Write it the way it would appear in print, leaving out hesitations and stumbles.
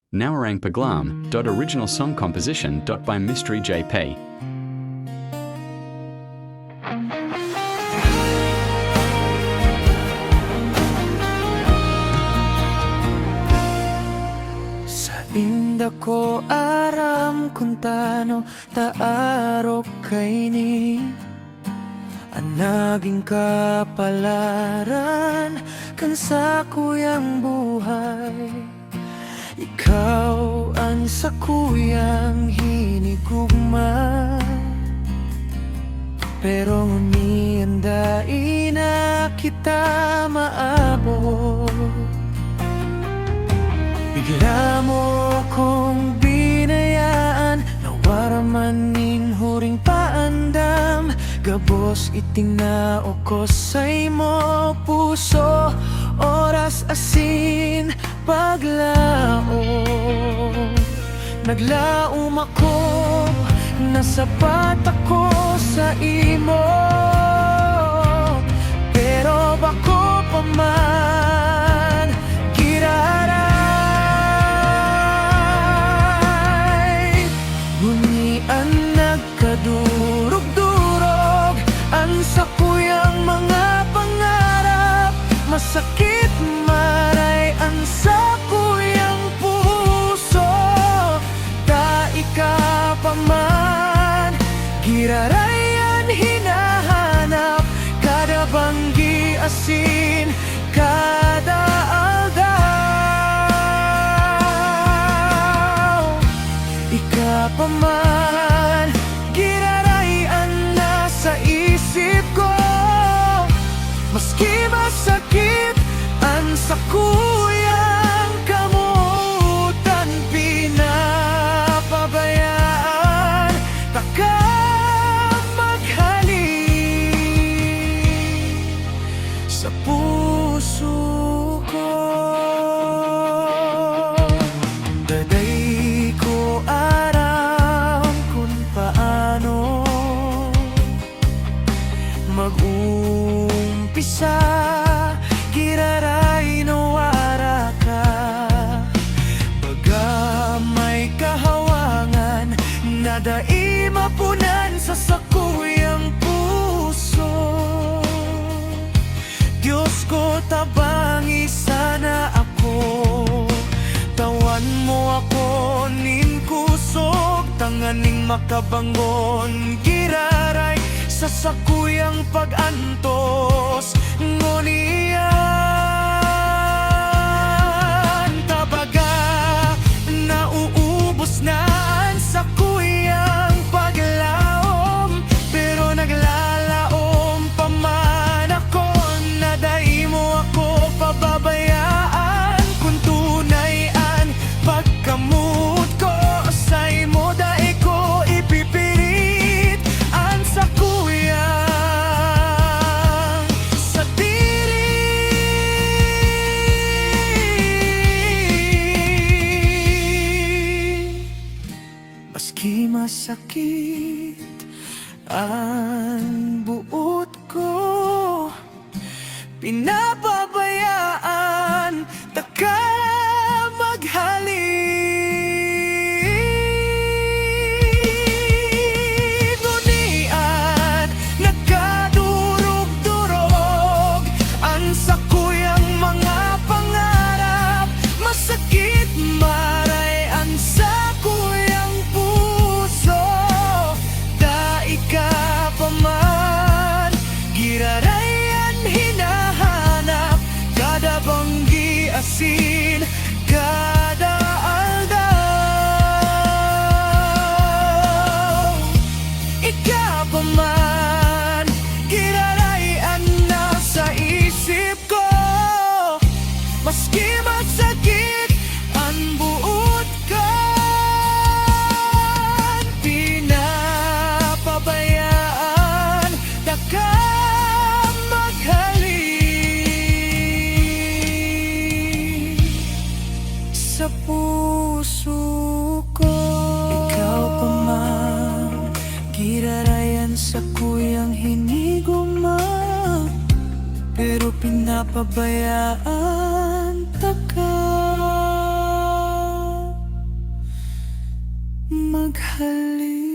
Nawarang Paglam. Original song composition. By Mystery JP. Sa inda ko aram kung tano taarok kay ni ang naging kapalaran kan sa kuyang buhay. Ikaw ang sa kuyang hinigugma, pero ngumianda ina kita maabot. Bigla mo kong binayaan, nawaraman nin huring paandam. Gabos itingna o kosay mo puso, oras asin paglao. Naglaom ako, nasapat ako sa imo, pero bako pa man giraray. Ngunit ang nagkadurog-durog ang sa kuyang mga pangarap. Masakit maray ang sa kuyang puso, dai ka pa man girarayan hinahanap. Kada banggi asin, kada aldaw, ika pa man girarayan nasa isip ko. Maski masakit ang sa kuyang kamutan, pinapabayaan taka maghalik sa puso ko. Daday ko aram kung paano mag-umpisa, giraray nawara ka. Baga may kahawangan na dai mapunan sa sakuyang puso. Diyos ko, tabangi sana ako, tawan mo ako nin kusog, tanganing makabangon giraray sa sakuyang pag-antos. Ngunian tabaga nauubos na ang sakuyang paglaom, pero naglalaom pa man ako, naday mo ako pababayaan. Kung tunay ang pagkamut ko sa imo, dai ko ipipilit ang sakuyang sa diri. Maski masakit ang buot ko, pinapabayaan taka maghalik. Ngunian nagkadurog-durog ang sakuyang mga pangarap. Masakit maray ang sakuyang puso, dai ka pa man girarayan hinahanap. Kada banggi asin, kada aldaw, ika pa man girarayan nasa isip ko. Maski masakit ang buot ka, pinapabayaan taka maghalik sa puso ko. Ikaw pa man girarayan sa kuyang hinigugma, pero pinapabayaan taka maghalik.